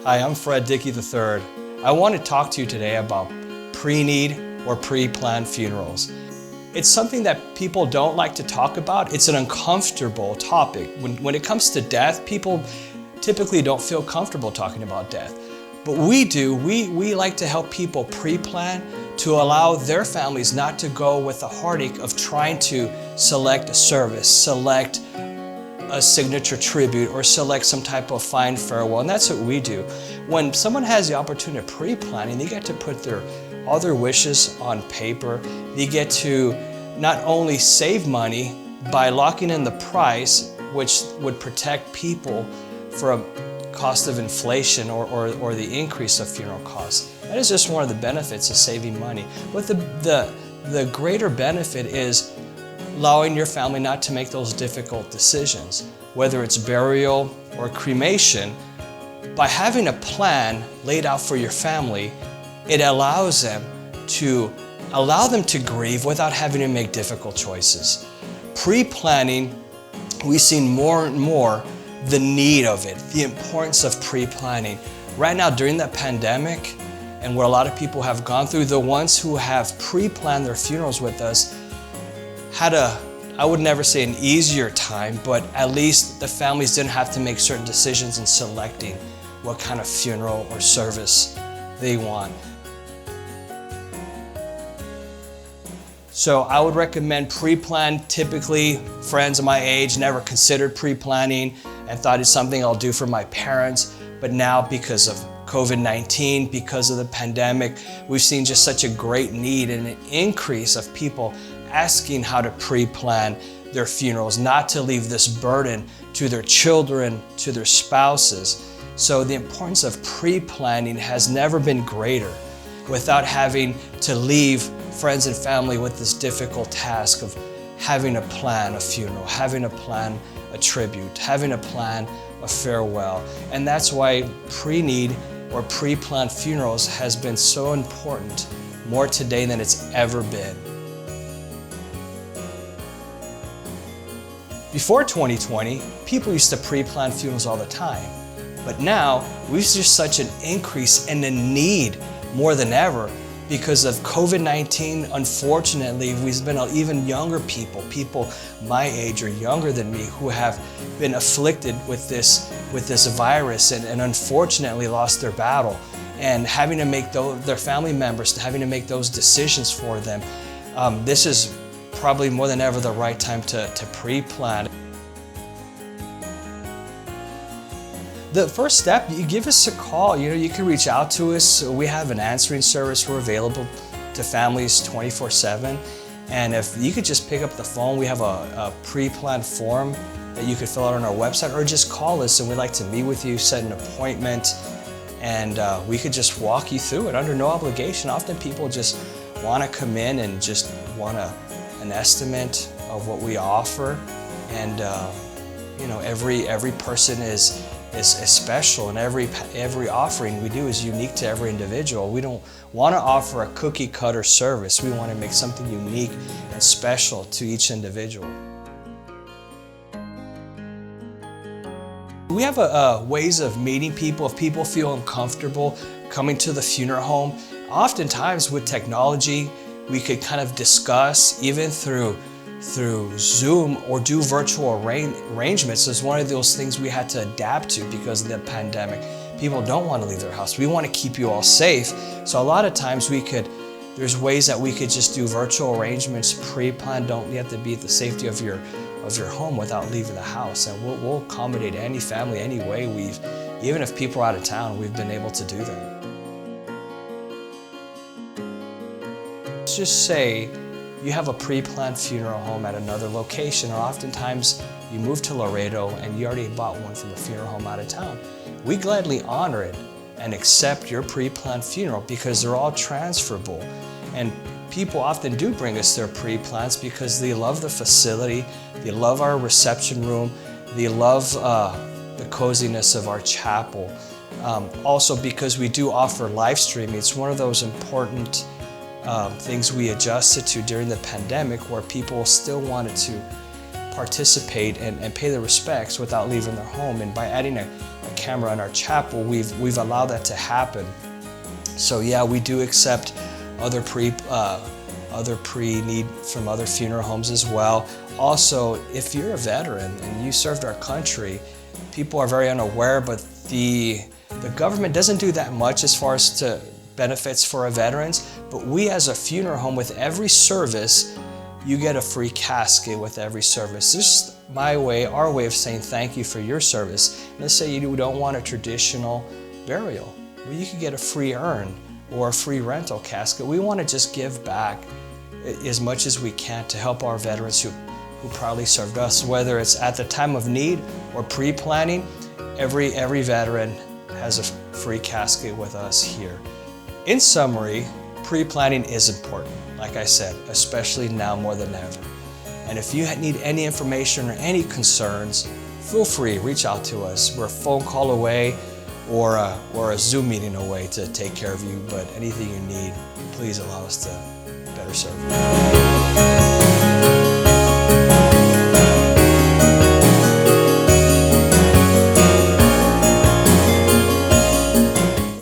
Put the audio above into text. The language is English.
Hi, I'm Fred Dickey III. I want to talk to you today about pre-need or pre-planned funerals. It's something that people don't like to talk about. It's an uncomfortable topic. When it comes to death, people typically don't feel comfortable talking about death. But we do. We like to help people pre-plan to allow their families not to go with the heartache of trying to select a service, select a signature tribute, or select some type of fine farewell, and that's what we do. When someone has the opportunity of pre-planning, they get to put all their wishes on paper. They get to not only save money by locking in the price, which would protect people from cost of inflation or the increase of funeral costs. That is just one of the benefits of saving money. But the greater benefit is allowing your family not to make those difficult decisions, whether it's burial or cremation. By having a plan laid out for your family, it allows them to grieve without having to make difficult choices. Pre-planning, we've seen more and more the need of it, the importance of pre-planning. Right now during the pandemic, and what a lot of people have gone through, the ones who have pre-planned their funerals with us had I would never say an easier time, but at least the families didn't have to make certain decisions in selecting what kind of funeral or service they want. So I would recommend pre-plan. Typically, friends of my age never considered pre-planning and thought it's something I'll do for my parents. But now, because of COVID-19, because of the pandemic, we've seen just such a great need and an increase of people asking how to pre-plan their funerals, not to leave this burden to their children, to their spouses. So the importance of pre-planning has never been greater without having to leave friends and family with this difficult task of having to plan a funeral, having to plan a tribute, having to plan a farewell. And that's why pre-need or pre-planned funerals has been so important, more today than it's ever been. Before 2020, people used to pre-plan funerals all the time. But now, we've just such an increase in the need more than ever because of COVID-19. Unfortunately, we've been even younger people my age or younger than me, who have been afflicted with this virus and unfortunately lost their battle. And having to make their family members, having to make those decisions for them, this is probably more than ever the right time to pre-plan. The first step, you give us a call. You can reach out to us. We have an answering service. We're available to families 24/7. And if you could just pick up the phone, we have a pre-planned form that you could fill out on our website, or just call us and we'd like to meet with you, set an appointment, and we could just walk you through it under no obligation. Often people just want to come in and just want an estimate of what we offer, and every person is special, and every offering we do is unique to every individual. We don't want to offer a cookie cutter service. We want to make something unique and special to each individual. We have ways of meeting people if people feel uncomfortable coming to the funeral home. Oftentimes with technology, we could kind of discuss even through Zoom or do virtual arrangements. It's one of those things we had to adapt to because of the pandemic. People don't want to leave their house. We want to keep you all safe. So a lot of times there's ways that we could just do virtual arrangements, pre-planned. Don't you have to be at the safety of your home without leaving the house. And we'll accommodate any family, any way. Even if people are out of town, we've been able to do that. Let's just say you have a pre-planned funeral home at another location, or oftentimes you move to Laredo and you already bought one from a funeral home out of town. We gladly honor it and accept your pre-planned funeral because they're all transferable. And people often do bring us their pre-plans because they love the facility, they love our reception room, they love the coziness of our chapel. Also because we do offer live streaming. It's one of those important things we adjusted to during the pandemic, where people still wanted to participate and pay their respects without leaving their home. And by adding a camera in our chapel, we've allowed that to happen. So yeah, we do accept other pre-need from other funeral homes as well. Also, if you're a veteran and you served our country, people are very unaware, but the government doesn't do that much as far as to benefits for our veterans, but we as a funeral home, with every service, you get a free casket with every service. This is our way of saying thank you for your service. Let's say you don't want a traditional burial. Well, you could get a free urn or a free rental casket. We want to just give back as much as we can to help our veterans who proudly served us, whether it's at the time of need or pre-planning. Every veteran has a free casket with us here. In summary, pre-planning is important, like I said, especially now more than ever. And if you need any information or any concerns, feel free, reach out to us. We're a phone call away or a Zoom meeting away to take care of you, but anything you need, please allow us to better serve you.